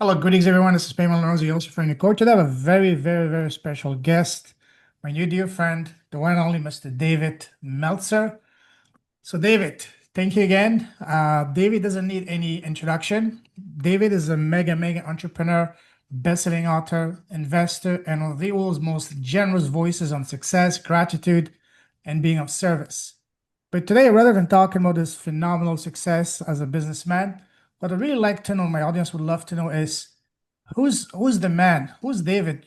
Hello, greetings everyone. This is Payman Lorenzo, also from the coach. Today I have a very, very, very special guest, my new dear friend, the one and only Mr. David Meltzer. So, David, thank you again. David doesn't need any introduction. David is a mega, mega entrepreneur, best-selling author, investor, and one of the world's most generous voices on success, gratitude, and being of service. But today, rather than talking about his phenomenal success as a businessman, what I'd really like to know, my audience would love to know is who's the man? Who's David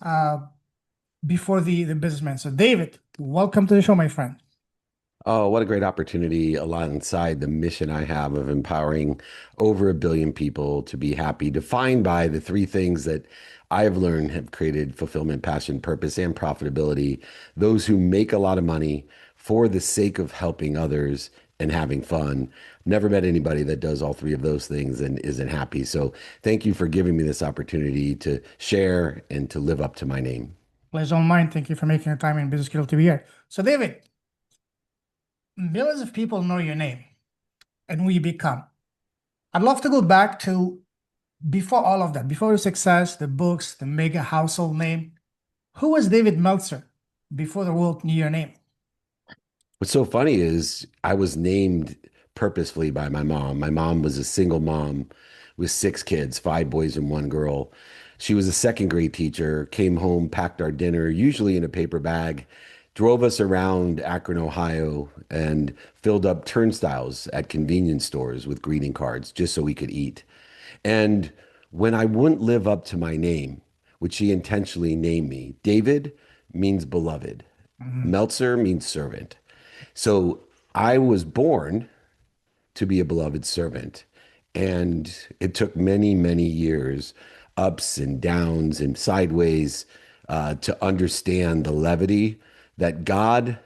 uh, before the businessman? So, David, welcome to the show, my friend. Oh, what a great opportunity alongside the mission I have of empowering over 1 billion people to be happy, defined by the three things that I've learned have created fulfillment, passion, purpose, and profitability. Those who make a lot of money for the sake of helping others and having fun. Never met anybody that does all three of those things and isn't happy. So thank you for giving me this opportunity to share and to live up to my name. Pleasure all mine. Thank you for making the time in Business Skill to be here. So, David, millions of people know your name and who you become. I'd love to go back to before all of that, before the success, the books, the mega household name. Who was David Meltzer before the world knew your name? What's so funny is I was named purposefully by my mom. My mom was a single mom with 6 kids, 5 boys and 1 girl. She was a second grade teacher, came home, packed our dinner, usually in a paper bag, drove us around Akron, Ohio, and filled up turnstiles at convenience stores with greeting cards just so we could eat. And when I wouldn't live up to my name, which she intentionally named me, David means beloved. Mhm. Meltzer means servant. So I was born to be a beloved servant. And it took many, many years, ups and downs and sideways, to understand the levity that God,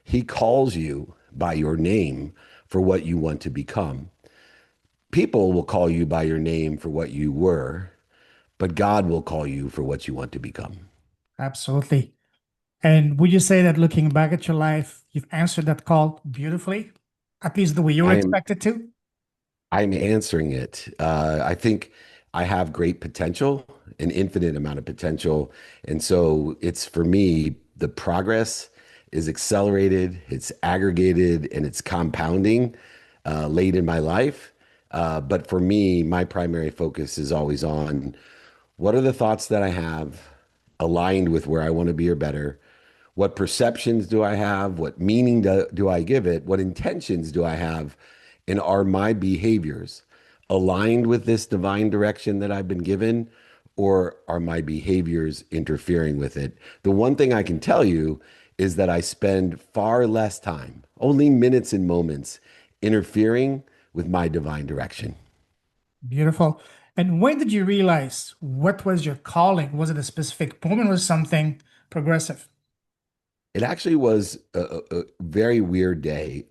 He calls you by your name for what you want to become. People will call you by your name for what you were, but God will call you for what you want to become. Absolutely. And would you say that looking back at your life, you've answered that call beautifully, at least the way you were I am expected to? I'm answering it. I think I have great potential, an infinite amount of potential. And so it's for me, the progress is accelerated, it's aggregated, and it's compounding late in my life. But for me, my primary focus is always on what are the thoughts that I have aligned with where I want to be or better? What perceptions do I have? What meaning do I give it? What intentions do I have? And are my behaviors aligned with this divine direction that I've been given? Or are my behaviors interfering with it? The one thing I can tell you is that I spend far less time, only minutes and moments, interfering with my divine direction. Beautiful. And when did you realize what was your calling? Was it a specific moment or something progressive? It actually was a very weird day.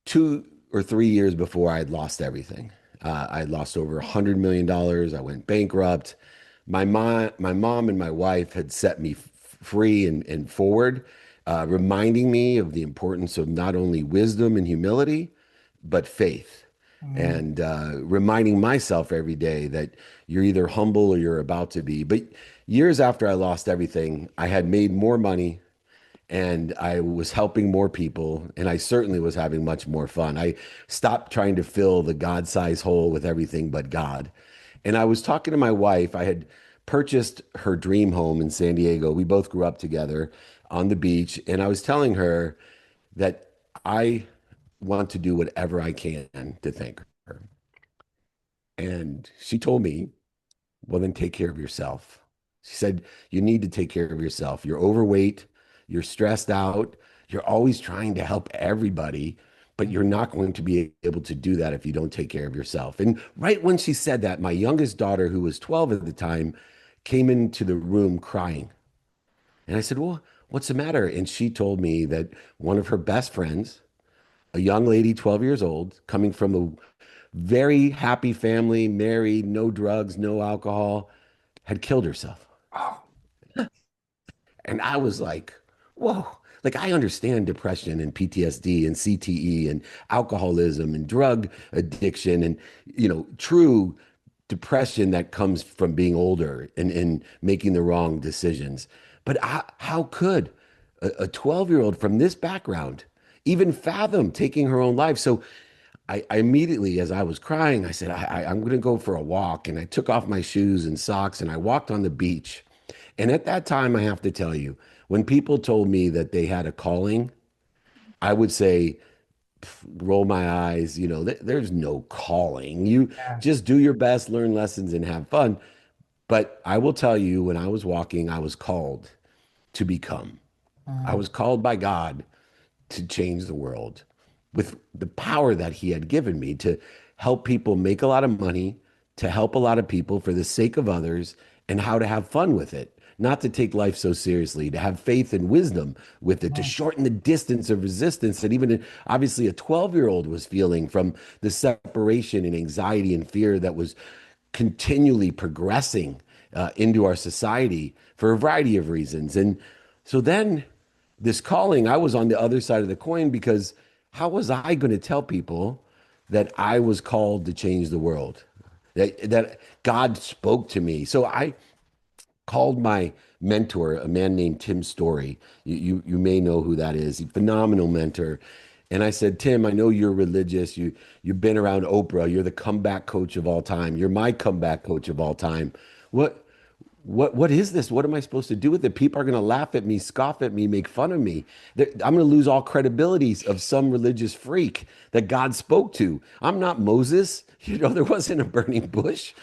2 or 3 years before I had lost everything. I had lost over $100 million. I went bankrupt. My mom and my wife had set me free and forward, reminding me of the importance of not only wisdom and humility, but faith. Mm, And reminding myself every day that you're either humble or you're about to be. But years after I lost everything, I had made more money and I was helping more people, and I certainly was having much more fun. I stopped trying to fill the God-sized hole with everything but God. And I was talking to my wife. I had purchased her dream home in San Diego. We both grew up together on the beach, and I was telling her that I want to do whatever I can to thank her. And she told me, well, then take care of yourself. She said, you need to take care of yourself. You're overweight, you're stressed out, you're always trying to help everybody, but you're not going to be able to do that if you don't take care of yourself. And right when she said that, my youngest daughter, who was 12 at the time, came into the room crying. And I said, well, what's the matter? And she told me that one of her best friends, a young lady, 12 years old, coming from a very happy family, married, no drugs, no alcohol, had killed herself. oh, And I was like, whoa. Like I understand depression and PTSD and CTE and alcoholism and drug addiction and true depression that comes from being older and making the wrong decisions. But how could a 12-year-old from this background even fathom taking her own life? So I immediately, as I was crying, I said, I'm going to go for a walk. And I took off my shoes and socks and I walked on the beach. And at that time, I have to tell you, when people told me that they had a calling, I would say, roll my eyes, there's no calling. You Yeah. just do your best, learn lessons, and have fun. But I will tell you, when I was walking, I was called to become. I Mm, was called by God to change the world with the power that He had given me to help people make a lot of money, to help a lot of people for the sake of others, and how to have fun with it. Not to take life so seriously, to have faith and wisdom with it, to mm, shorten the distance of resistance that even obviously a 12-year-old was feeling from the separation and anxiety and fear that was continually progressing into our society for a variety of reasons. And so then this calling, I was on the other side of the coin because how was I going to tell people that I was called to change the world? That God spoke to me. So I called my mentor, a man named Tim Story. You may know who that is. He's a phenomenal mentor. And I said, Tim, I know you're religious. You've been around Oprah. You're the comeback coach of all time. You're my comeback coach of all time. What what is this? What am I supposed to do with it? People are going to laugh at me, scoff at me, make fun of me. I'm going to lose all credibility of some religious freak that God spoke to. I'm not Moses. There wasn't a burning bush.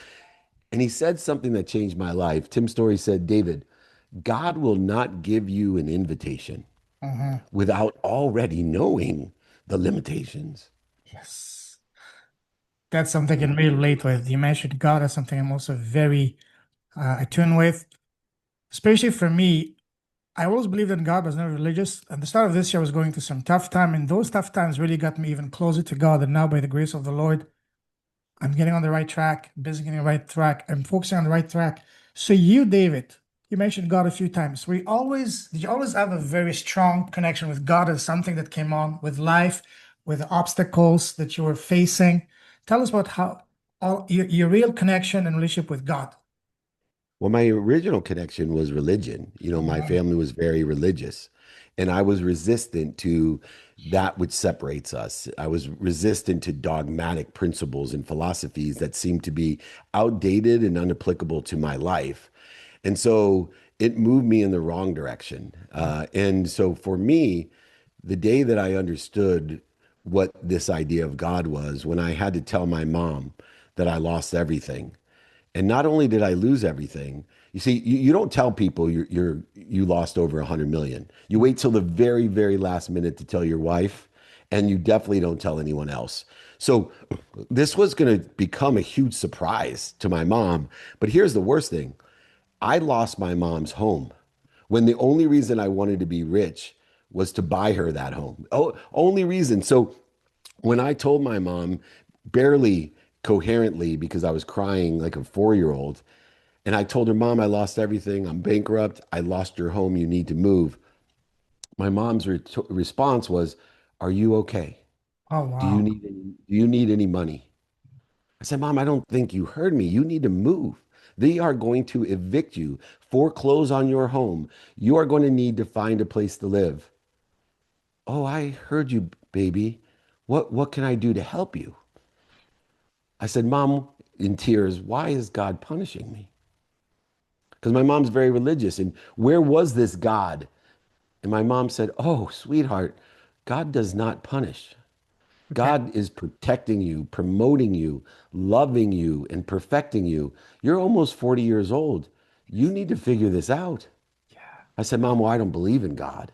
And he said something that changed my life. Tim Story said, David, God will not give you an invitation mhm. without already knowing the limitations. Yes. That's something I can really relate with. You mentioned God as something I'm also very attuned with. Especially for me, I always believed that God was never religious. At the start of this year, I was going through some tough time, and those tough times really got me even closer to God. And now, by the grace of the Lord, I'm getting on the right track, busy getting on the right track. I'm focusing on the right track. So you, David, you mentioned God a few times. Did you always have a very strong connection with God as something that came on with life, with obstacles that you were facing? Tell us about how your real connection and relationship with God. Well, my original connection was religion. My Mhm. family was very religious, and I was resistant to that which separates us. I was resistant to dogmatic principles and philosophies that seemed to be outdated and unapplicable to my life. And so it moved me in the wrong direction. And so for me, the day that I understood what this idea of God was, when I had to tell my mom that I lost everything. And not only did I lose everything, you see, you don't tell people you lost over 100 million. You wait till the very, very last minute to tell your wife, and you definitely don't tell anyone else. So this was going to become a huge surprise to my mom. But here's the worst thing. I lost my mom's home when the only reason I wanted to be rich was to buy her that home. Oh, only reason. So when I told my mom, barely coherently, because I was crying like a 4-year-old, and I told her, Mom, I lost everything. I'm bankrupt. I lost your home. You need to move. My mom's response was, Are you okay? Oh, wow. Do you need any money? I said, Mom, I don't think you heard me. You need to move. They are going to evict you, foreclose on your home. You are going to need to find a place to live. Oh, I heard you, baby. What can I do to help you? I said, Mom, in tears, why is God punishing me? Because my mom's very religious. And where was this God? And my mom said, Oh, sweetheart, God does not punish. Okay. God is protecting you, promoting you, loving you, and perfecting you. You're almost 40 years old. You need to figure this out. Yeah. I said, Mom, well, I don't believe in God.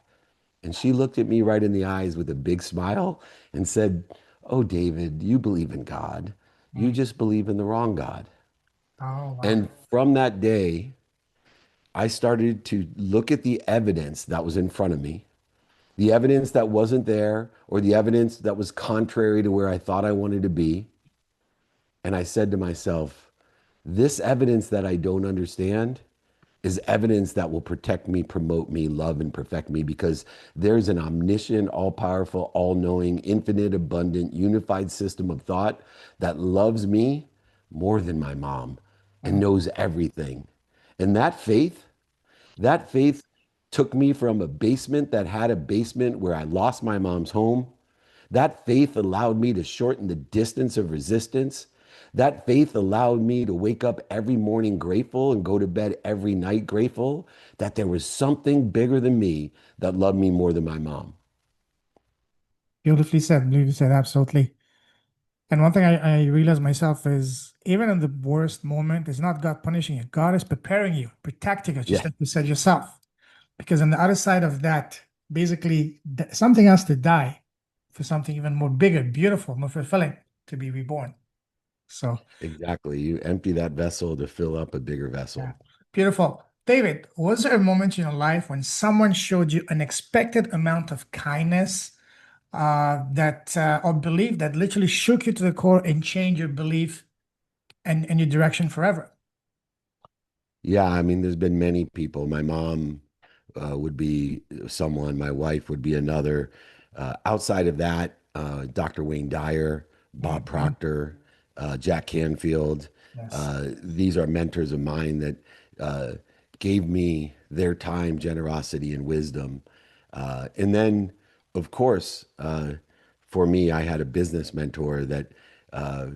And she looked at me right in the eyes with a big smile and said, Oh, David, you believe in God. You Mm. just believe in the wrong God. Oh, wow. And from that day, I started to look at the evidence that was in front of me, the evidence that wasn't there, or the evidence that was contrary to where I thought I wanted to be. And I said to myself, this evidence that I don't understand is evidence that will protect me, promote me, love, and perfect me because there's an omniscient, all powerful, all knowing, infinite, abundant, unified system of thought that loves me more than my mom and Mhm. knows everything. And that faith took me from a basement that had a basement where I lost my mom's home. That faith allowed me to shorten the distance of resistance. That faith allowed me to wake up every morning grateful and go to bed every night grateful that there was something bigger than me that loved me more than my mom. Beautifully said, absolutely. And one thing I realize myself is even in the worst moment, it's not God punishing you. God is preparing you, protecting you, just Yeah, like you said yourself. Because on the other side of that, basically, something has to die for something even more bigger, beautiful, more fulfilling to be reborn. So, exactly. You empty that vessel to fill up a bigger yeah, vessel. beautiful. David, was there a moment in your life when someone showed you an unexpected amount of kindness that or belief that literally shook you to the core and changed your belief and your direction forever? Yeah, I mean, there's been many people. My mom would be someone, my wife would be another. Outside of that, Dr. Wayne Dyer, Bob Mhm. Proctor, Jack Canfield, Yes. these are mentors of mine that uh, gave me their time, generosity, and wisdom. And then, of course, for me, I had a business mentor that uh,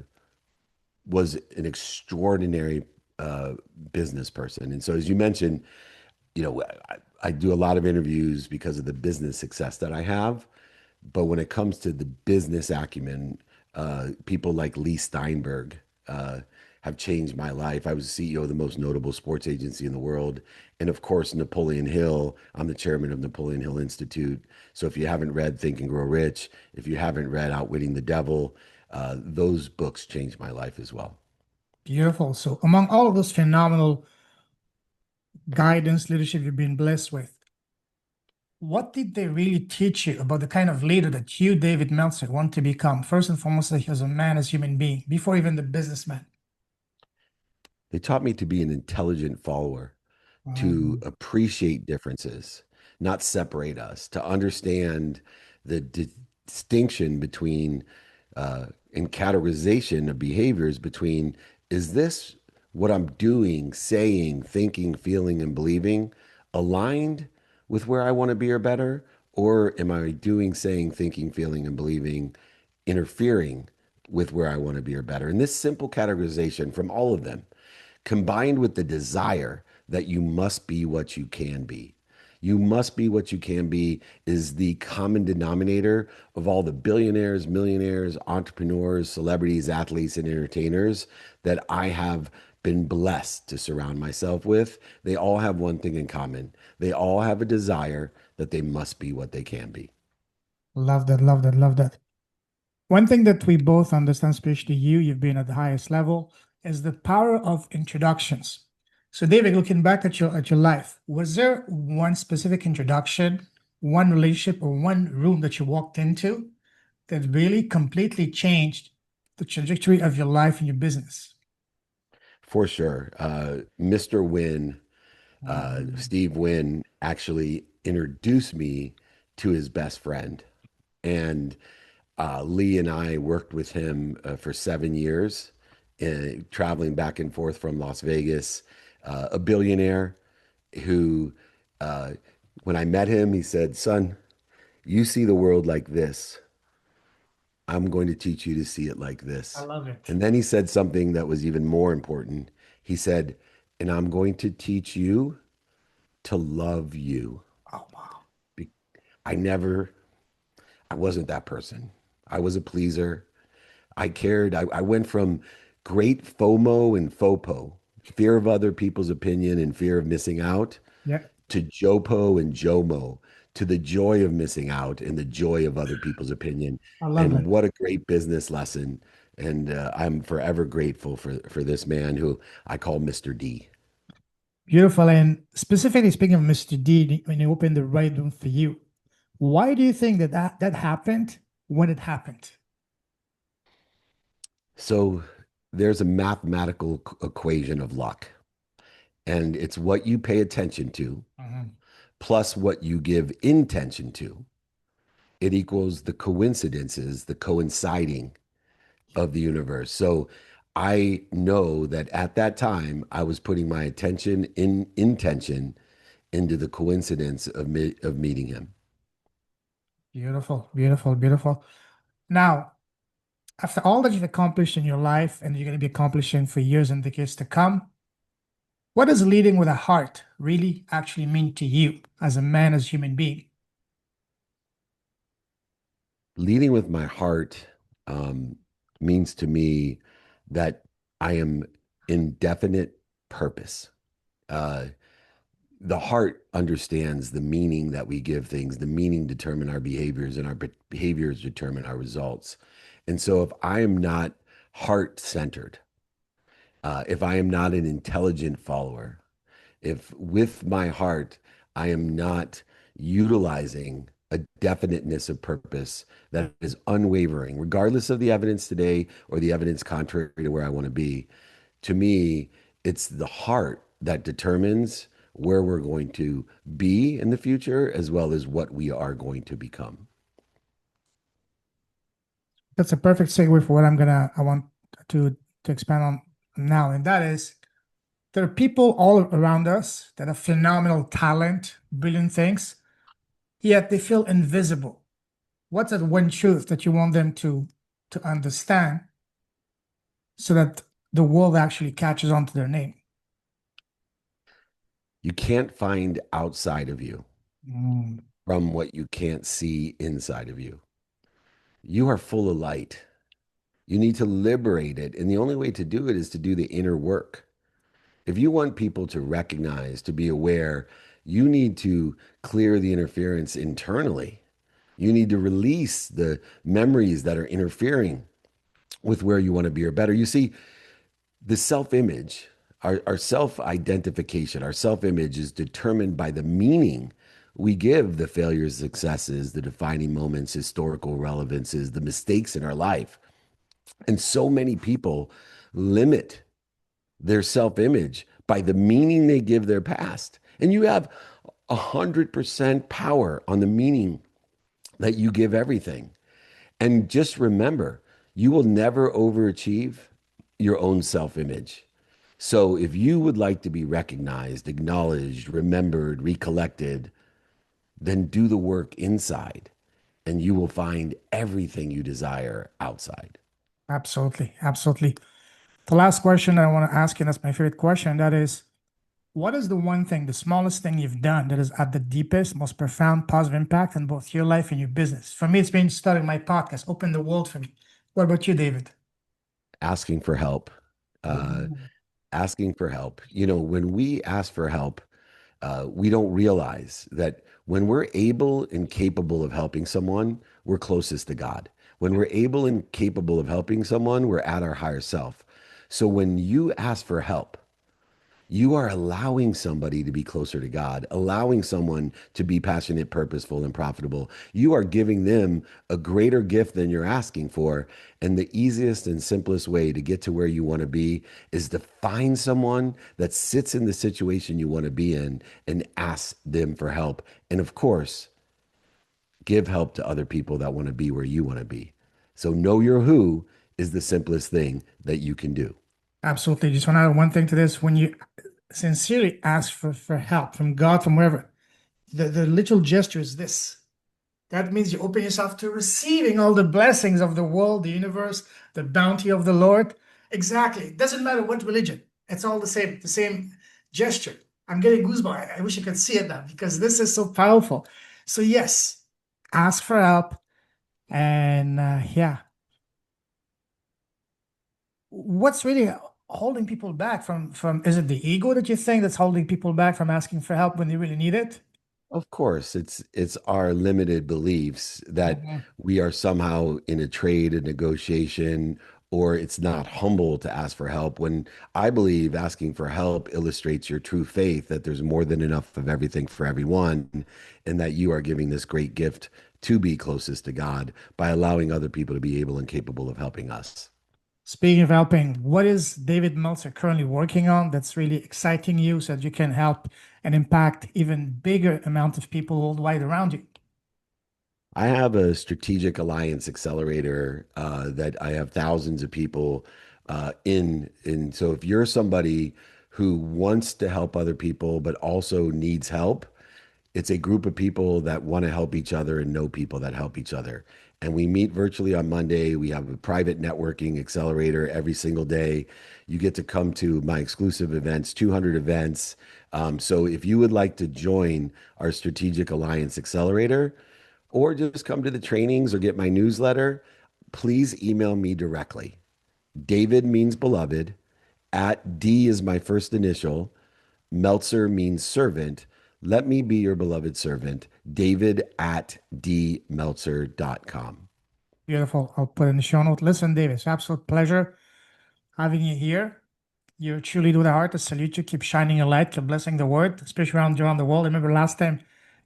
was an extraordinary uh, business person. And so, as you mentioned, I do a lot of interviews because of the business success that I have. But when it comes to the business acumen, people like Leigh Steinberg have changed my life. I was the CEO of the most notable sports agency in the world. And of course, Napoleon Hill, I'm the chairman of Napoleon Hill Institute. So if you haven't read Think and Grow Rich, if you haven't read Outwitting the Devil, those books changed my life as well. Beautiful. So, among all of those phenomenal guidance, leadership you've been blessed with, what did they really teach you about the kind of leader that you, David Meltzer, want to become? First and foremost, like, as a man, as a human being, before even the businessman. They taught me to be an intelligent follower, to Mhm. appreciate differences, not separate us, to understand the distinction between and categorization of behaviors between is this what I'm doing, saying, thinking, feeling, and believing aligned with where I want to be or better? Or am I doing, saying, thinking, feeling, and believing interfering with where I want to be or better? And this simple categorization from all of them combined with the desire that you must be what you can be. You must be what you can be is the common denominator of all the billionaires, millionaires, entrepreneurs, celebrities, athletes, and entertainers that I have been blessed to surround myself with. They all have one thing in common. They all have a desire that they must be what they can be. Love that, love that, love that. One thing that we both understand, especially you've been at the highest level, is the power of introductions. So, David, looking back at your life, was there one specific introduction, one relationship, or one room that you walked into that really completely changed the trajectory of your life and your business? For sure. Mr. Wynn, Mhm. Steve Wynn, actually introduced me to his best friend. And Leigh and I worked with him for 7 years, traveling back and forth from Las Vegas. A billionaire who, uh, when I met him, he said, "Son, you see the world like this. I'm going to teach you to see it like I this." love it. And then he said something that was even more important. He said, "And I'm going to teach you to love you." Oh, wow. Be- I never, I wasn't that person. I was a pleaser. I cared. I went from great FOMO and FOPO, fear of other people's opinion and fear of missing out, Yeah, to JOPO and JOMO, to the joy of missing out and the joy of other people's opinion. I love And that. what a great business lesson. And I'm forever grateful for this man who I call Mr. D. Beautiful. And specifically speaking of Mr. D, when you opened the right room for you, why do you think that happened when it happened? So there's a mathematical equation of luck, and it's what you pay attention to Mhm. plus what you give intention to. It equals the coincidences, the coinciding of the universe. So I know that at that time I was putting my attention in intention into the coincidence of meeting him. Beautiful, beautiful, beautiful. Now, after all that you've accomplished in your life and you're going to be accomplishing for years and decades to come, what does leading with a heart really actually mean to you as a man, as a human being? Leading with my heart um, means to me that I am in definite purpose. Uh, the heart understands the meaning that we give things. The meaning determine our behaviors, and our behaviors determine our results. And so, if I am not heart centered, if I am not an intelligent follower, if with my heart I am not utilizing a definiteness of purpose that is unwavering, regardless of the evidence today or the evidence contrary to where I want to be, to me, it's the heart that determines where we're going to be in the future as well as what we are going to become. That's a perfect segue for what I want to to expand on now, and that is there are people all around us that have phenomenal talent, brilliant things, yet they feel invisible. What's that one truth that you want them to understand so that the world actually catches on to their name? You can't find outside of you Mm, from what you can't see inside of you. You are full of light. You need to liberate it. And the only way to do it is to do the inner work. If you want people to recognize, to be aware, you need to clear the interference internally. You need to release the memories that are interfering with where you want to be or better. You see, the self image, our self identification, our self image is determined by the meaning we give the failures, successes, the defining moments, historical relevances, the mistakes in our life. And so many people limit their self image by the meaning they give their past. And you have 100% power on the meaning that you give everything. And just remember, you will never overachieve your own self image. So if you would like to be recognized, acknowledged, remembered, recollected, then do the work inside and you will find everything you desire outside. absolutely, absolutely. The last question that I want to ask you, and that's my favorite question, that is, what is the one thing, the smallest thing you've done that is at the deepest, most profound positive impact in both your life and your business? For me, it's been starting my podcast, opened the world for me. What about you, David? Asking for help. Uh, Ooh, Asking for help. You know, when we ask for help, we don't realize that when we're able and capable of helping someone, we're closest to God. When we're able and capable of helping someone, we're at our higher self. So when you ask for help, you are allowing somebody to be closer to God, allowing someone to be passionate, purposeful, and profitable. You are giving them a greater gift than you're asking for. And the easiest and simplest way to get to where you want to be is to find someone that sits in the situation you want to be in and ask them for help. And of course, give help to other people that want to be where you want to be. So, know your who is the simplest thing that you can do. absolutely. Just want to add one thing to this. When you sincerely ask for help from God, from wherever, the little gesture is this. That means you open yourself to receiving all the blessings of the world, the universe, the bounty of the Lord. Exactly. It doesn't matter what religion. It's all the same gesture. I'm getting goosebumps. I wish I could see it now because this is so powerful. So yes, ask for help. And yeah, what's really holding people back from, is it the ego that you think that's holding people back from asking for help when they really need it? Of course, it's our limited beliefs that Mhm. we are somehow in a trade, a negotiation, or it's not humble to ask for help. When I believe asking for help illustrates your true faith that there's more than enough of everything for everyone, and that you are giving this great gift to be closest to God by allowing other people to be able and capable of helping us. Speaking of helping, what is David Meltzer currently working on that's really exciting you so that you can help and impact even bigger amount of people worldwide around you? I have a strategic alliance accelerator that I have thousands of people in so if you're somebody who wants to help other people but also needs help, it's a group of people that want to help each other and know people that help each other. And we meet virtually on Monday. We have a private networking accelerator every single day. You get to come to my exclusive events, 200 events. So if you would like to join our Strategic Alliance Accelerator or just come to the trainings or get my newsletter, please email me directly. David means beloved, at D is my first initial, Meltzer means servant. Let me be your beloved servant, David at dmeltzer.com. Beautiful. I'll put in the show note. Listen, David, it's an absolute pleasure having you here. You truly do the heart. I salute you. Keep shining your light. Keep blessing the word, especially around the world. I remember last time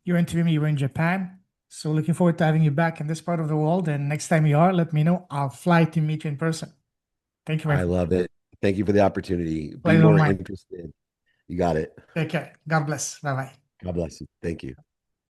you interviewed me, you were in Japan. So looking forward to having you back in this part of the world. And next time you are, let me know. I'll fly to meet you in person. Thank you, my I friend. love it. Thank you for the opportunity. Be Pleasure of more mine. interested. You got it. Take care. God bless. Bye bye. God bless you. Thank you.